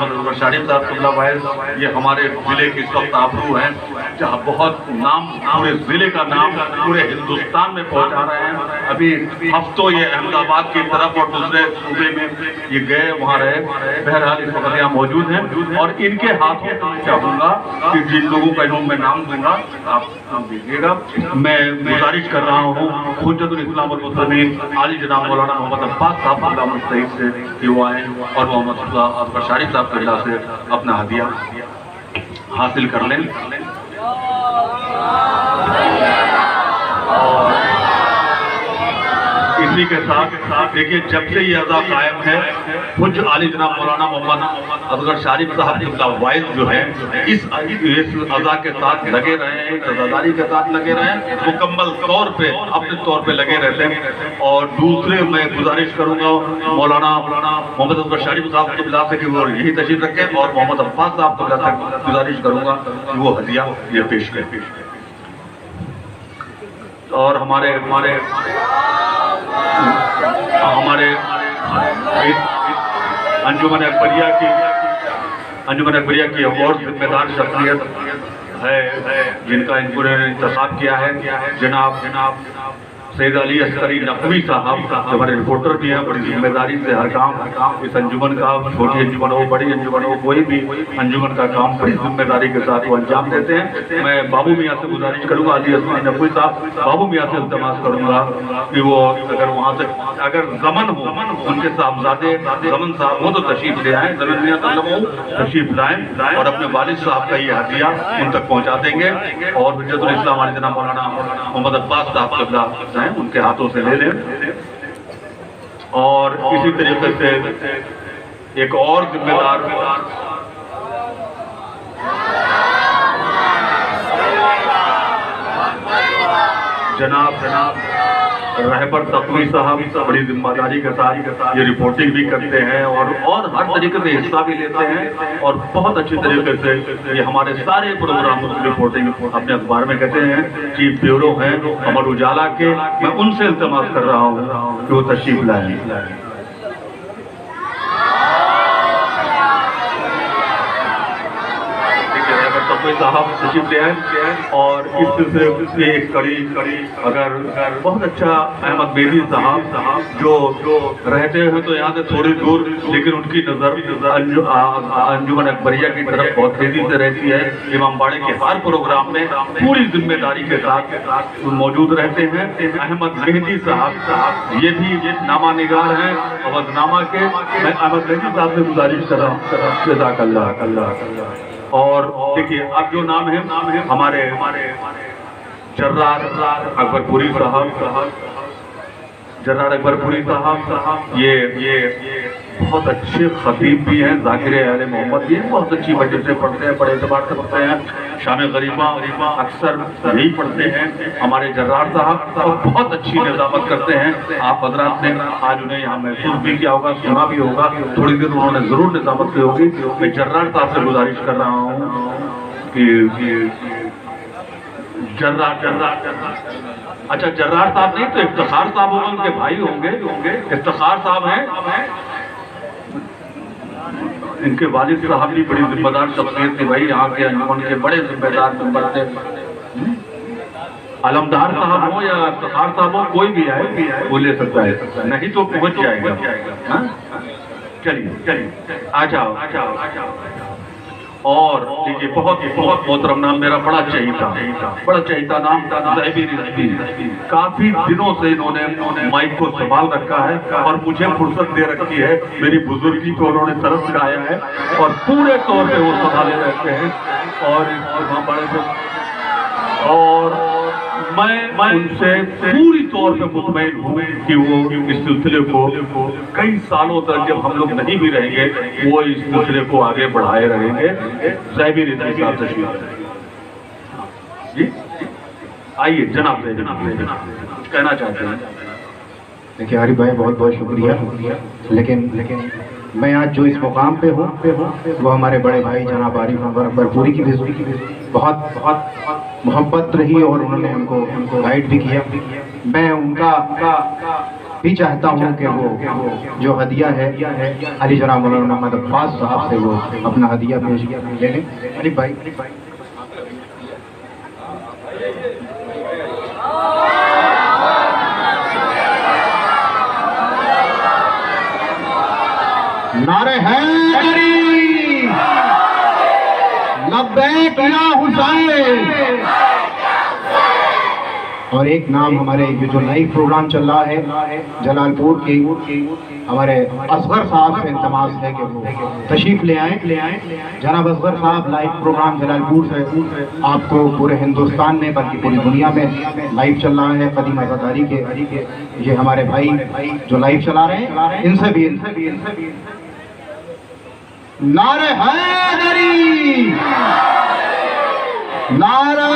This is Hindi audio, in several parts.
मोहम्मद अजहर शारिफ साहब क़िबला वाइज, ये हमारे ज़िले के इस वक्त आबरू हैं, जहाँ बहुत नाम, पूरे ज़िले का नाम पूरे हिंदुस्तान में पहुँचा रहे हैं। अभी हफ्तों ये अहमदाबाद की तरफ और दूसरे सूबे में ये गए, वहाँ रहे। बहरहाल इस वक्त यहाँ मौजूद हैं और इनके हाथों से चाहूँगा कि जिन लोगों का मैं नाम दूंगा आप नाम दीजिएगा। मैं गुजारिश कर रहा हूँ हुज्जतुल इस्लाम वल मुस्लिमीन आली जनाब मौलाना मोहम्मद अब्बास साहब मुस्तैद से कि वो आए और मोहम्मद अजहर शारिफ साहब क़िबला से अपना हदिया हासिल कर लें। और इसी के साथ देखिए, जब से ये अज़ा कायम है, खुद आली जनाब मौलाना मोहम्मद अजहर शारिफ साहब क़िबला वाइज जो है इस अज़ा के साथ लगे रहे हैं, अज़ादारी के साथ लगे रहे हैं, मुकम्मल तौर पे अपने तौर पे लगे रहते हैं। और दूसरे मैं गुजारिश करूँगा मौलाना मोहम्मद अजहर शारिफ साहब क़िबला से कि वो यही तशरीफ़ रखें, और मोहम्मद अब्बास साहब क़िबला से गुजारिश करूँगा कि वो हदिया ये पेश करें। और हमारे अंजुमन अकबरिया की और जिम्मेदार शख्सियत है जिनका इन्होंने इंतखाब किया है, जनाब सैयद अली अस्करी नकवी साहब, हमारे रिपोर्टर भी हैं। बड़ी जिम्मेदारी से हर काम इस अंजुमन का, छोटी अंजुमन हो बड़ी अंजुमन हो, कोई भी अंजुमन का काम बड़ी जिम्मेदारी के साथ वो अंजाम देते हैं। मैं बाबू मियाँ से गुजारिश करूँगा, अली अस्करी नकवी साहब, बाबू मियाँ से इल्तमास करूँगा कि वो अगर वहाँ से अगर ज़मन हो, उनके साहबजादे ज़मन साहब हो तो तशरीफ़ ले आएँ, ज़मन मियाँ हो तशरीफ़ लाएँ और अपने वालिद साहब का ये हदिया उन तक पहुँचा देंगे। और हुज्जतुल इस्लाम आले जनाब मौलाना मोहम्मद अब्बास साहब क़िबला उनके हाथों से ले लें। और इसी तरीके से एक और जिम्मेदार जनाब रहबर तकवी साहब बड़ी जिम्मेदारी के साथ ये रिपोर्टिंग भी करते हैं और हर तरीके से हिस्सा भी लेते हैं और बहुत अच्छी तरीके से ये हमारे सारे प्रोग्रामों की रिपोर्टिंग अपने अखबार में कहते हैं। चीफ ब्यूरो हैं अमर उजाला के, मैं उनसे इल्तमास कर रहा हूँ कि वो तशरीफ लाएं। साहब तशरीफ ले आए। और इस सिलसिले से एक कड़ी अगर बहुत अच्छा अहमद बेदी साहब जो रहते हैं तो यहाँ से थोड़ी दूर, लेकिन उनकी नज़र अंजुमन अकबरिया की तरफ बहुत तेजी से रहती है। इमामबाड़े के हर प्रोग्राम में पूरी जिम्मेदारी के साथ मौजूद रहते हैं। अहमद मेहदी साहब ये भी नामा निगार हैं अवधनामा के। मैं अहमद मेहदी साहब से गुजारिश कर रहा हूँ जज़ाकल्लाह। और देखिए अब जो नाम है हमारे जर्रार अकबरपुरी साहब ये बहुत अच्छे खतीब भी हैं, ज़ाकिर अहले मोहम्मद भी हैं, बहुत अच्छी वजह से पढ़ते हैं, बड़े एतबार से पढ़ते हैं। शाम गरीबा अक्सर यही पढ़ते हैं हमारे जर्रार साहब, और बहुत अच्छी निज़ामत करते हैं। आप हज़रात ने आज उन्हें यहाँ महसूस भी किया होगा, सुना भी होगा, थोड़ी देर उन्होंने ज़रूर निज़ामत की होगी। मैं जर्रार साहब से गुजारिश कर रहा हूँ कि जर्रार अच्छा जर्रार साहब नहीं तो इफ्तिखार साहब होंगे, उनके भाई होंगे। इफ्तिखार साहब हैं, इनके वालिद साहब भी बड़ी जिम्मेदार शख्सियत थी भाई, यहाँ के अंजुमन के बड़े जिम्मेदार मेंबर थे। अलमदार साहब हो या इफ्तिखार साहब हो, कोई भी आए वो ले सकता है, नहीं तो पहुंच जाएगा। चलिए आ जाओ। और देखिए बहुत मोहतरम नाम मेरा बड़ा चाहिए नाम ज़ैबी रिज़वी। काफी दिनों से इन्होंने माइक को संभाल रखा है और मुझे फुर्सत दे रखी है। मेरी बुजुर्गी को उन्होंने तरफ लगाया है और पूरे तौर पे वो संभाले रहते हैं। और मैं उनसे पूरी तौर पे मुतमईन हूँ कि वो इस सिलसिले को कई सालों तक जब हम लोग नहीं भी रहेंगे वो इस सिलसिले को आगे बढ़ाए रहेंगे। ज़ैबी रिज़वी साहब तशरीफ जी, आइए जनाब कुछ कहना चाहते हैं। देखिए आरिफ भाई बहुत बहुत शुक्रिया, लेकिन मैं आज जो इस मुकाम पे हूँ वो हमारे बड़े भाई जनाब आरिफ अकबरपुरी की बहुत मोहब्बत रही और उन्होंने हमको गाइड भी किया। मैं उनका भी चाहता हूँ कि वो जो हदिया है अली जनाब मौलाना मोहम्मद अब्बास साहब से वो अपना हदिया पेश ले लें। अली भाई नारे हैदरी लब्बैक या हुसैन। और एक नाम हमारे ये जो लाइव प्रोग्राम चल रहा है जलालपुर के हमारे असगर साहब से इंतमास है कि वो तशरीफ ले आए। जनाब असगर साहब लाइव प्रोग्राम जलालपुर से आपको पूरे हिंदुस्तान में बल्कि पूरी दुनिया में लाइव चल रहा है कदीम आज़ादारी के। ये हमारे भाई जो लाइव चला रहे हैं इनसे भी नारे हैदरी नारे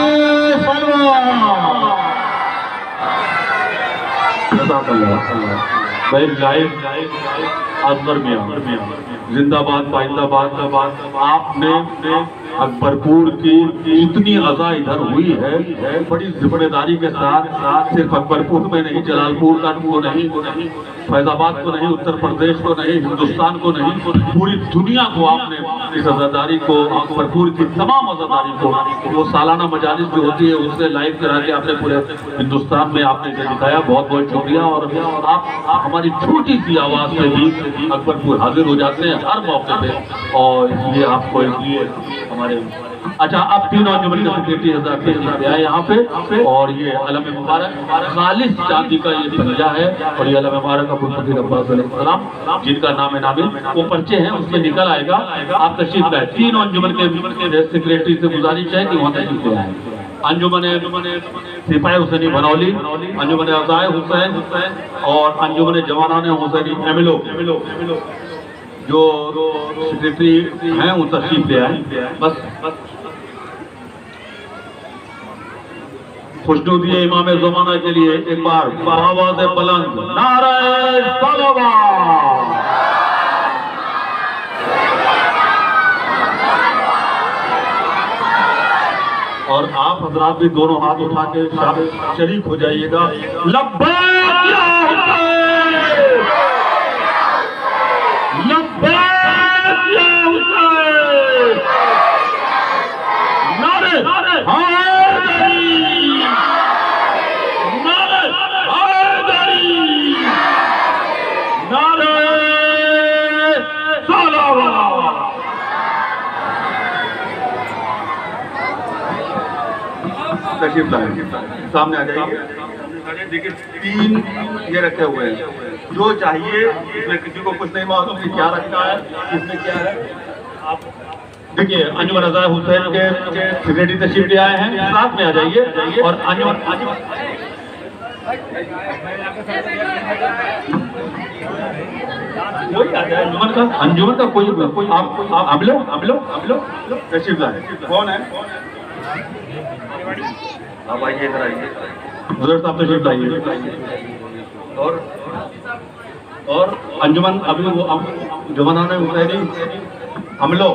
भाई लाइव असगर मियां जिंदाबाद पाइंदाबाद। आपने अकबरपुर की जितनी अज़ा इधर हुई है बड़ी जिम्मेदारी के साथ सिर्फ अकबरपुर में नहीं, जलालपुर को नहीं, फैजाबाद को नहीं, उत्तर प्रदेश को नहीं, हिंदुस्तान को नहीं, पूरी दुनिया को आपने इस अज़ादारी को, अकबरपुर की तमाम अज़ादारी को वो सालाना मजालिस जो होती है उससे लाइव करा के आपने पूरे हिंदुस्तान में आपने इसे दिखाया। बहुत बहुत शुक्रिया। और आप हमारी छोटी सी आवाज़ से भी अकबरपुर हाजिर हो जाते हैं हर मौके पे, और इसलिए आपको इसलिए हमारे अच्छा अब 3 अंजुमन के सेक्रेटरी हज़रात आए यहाँ पे, और ये अलम मुबारक खालिस चांदी का ये पंजा है, और ये अलम मुबारक अबू फकीर अब्बास अलैहिस्सलाम जिनका नाम नामिल वो पर्चे हैं उसमें निकल आएगा। आप तशरीफ लाए। 3 अंजुमन के सेक्रेटरी से गुजारिश है कि वहाँ तशरीफ ले आए। अंजुमन सिपाही हुसैनी बनौली, अंजुमन अज़ाए हुसैन और अंजुमन जवानान हुसैनी एमिलो जो सेक्रेटरी हैं वो तशरीफ ले आए। बस खुशनुदी इमाम ज़माना के लिए एक बार आवाज़ बुलंद नारे सलावत। और आप हजरात भी दोनों हाथ उठा के शरीक हो जाइएगा। लब्बैक या हुसैन, लब्बैक या हुसैन, नारे हैदरी, नारे हैदरी, नारे सलावत। तशरीफ लाए, सामने आ जाइए। देखिए 3 ये रखे हुए हैं, जो चाहिए इसमें किसी को कुछ नहीं मालूम कि क्या रखा है इसमें क्या है। आप देखिए अंजुमन अज़ाए हुसैन के सेक्रेटरी तशरीफ ले आए हैं, साथ में आ जाइए। और अंजुमन कोई आ जाए, अंजुमन का कोई आप हम लोग तशरीफ लाए। कौन है? आप आइए, इधर आइए, हुज़ूर साहब तशरीफ लाइए। और अंजुमन अभी वो जवानान हुसैनी हम लोग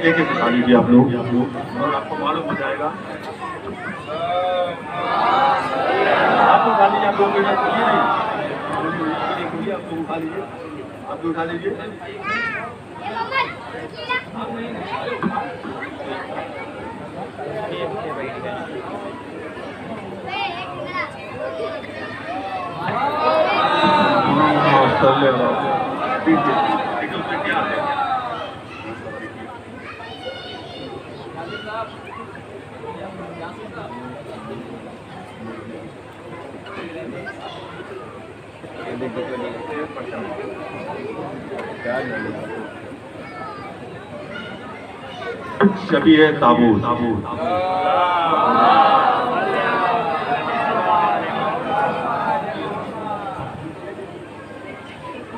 एक उठा लीजिए आप लोग, और आपको मालूम हो जाएगा। आप उठा लीजिए, आप लोग आपको उठा लीजिए, आप उठा लीजिए। शबीह ताबूत,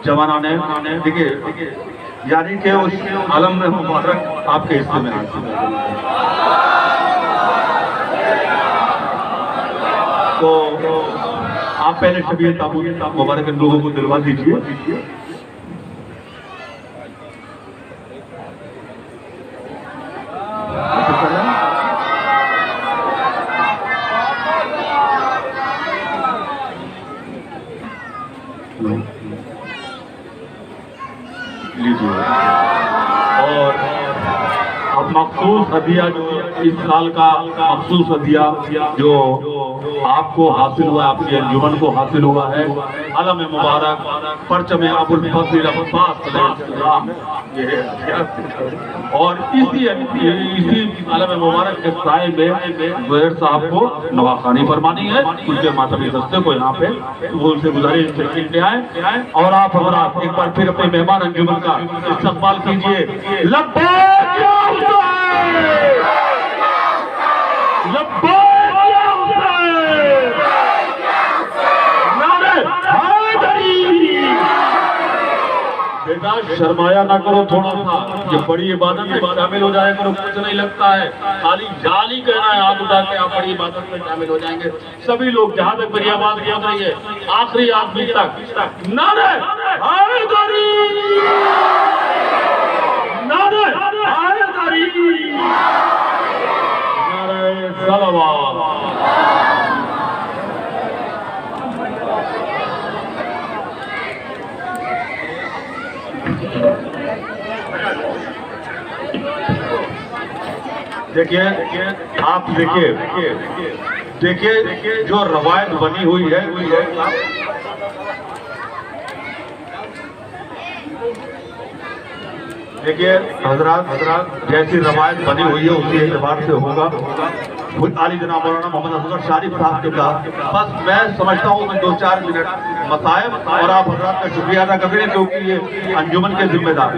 जवाना ने देखिए यानी कि उस आलम में मुबारक आपके हिस्से में आ चुका है। तो आप पहले शबीह ताबूत मुबारक लोगों को दिलवा दीजिए। लीजिए। और अब मखसूस हदिया जो इस साल का मखसूस हदिया जो आपको हासिल हुआ, आपकी अंजुमन को हासिल हुआ है, अलम मुबारक परचम अबुल फज़ल अब्बास और इसी अलम मुबारक के साए में ज़ुहैर साहब को नवाखानी फरमानी है। उनके मातमी दस्ते को यहाँ पे वो उनसे गुजारिश ले आए और आप हज़रात एक बार फिर अपने मेहमान अंजुमन का इस्तकबाल कीजिए। लब्बैक या हुसैन, लब्बैक या हुसैन, नारे हैदरी। बेटा शर्माया ना करो थोड़ा सा, ये बड़ी इबादत में शामिल हो जाए करो, कुछ नहीं लगता है, खाली जाली कहना है हाथ उठा के आप बड़ी इबादत में शामिल हो जाएंगे। सभी लोग जहाँ तक मेरी आवाज पहुंच रही है आखिरी आदमी तक नारे हैदरी, नारे हैदरी, नारे सलावत। देखिए आप देखिए जो रवायत बनी हुई है देखिए हजरात जैसी रवायत बनी हुई है उसी एतबार से होगा। आली जनाब मौलाना मोहम्मद असगर शारिफ साहब के पास बस मैं समझता हूँ कि 2-4 मिनट मसाइब और आप हजरात का शुक्रिया अदा करें क्योंकि ये अंजुमन के जिम्मेदार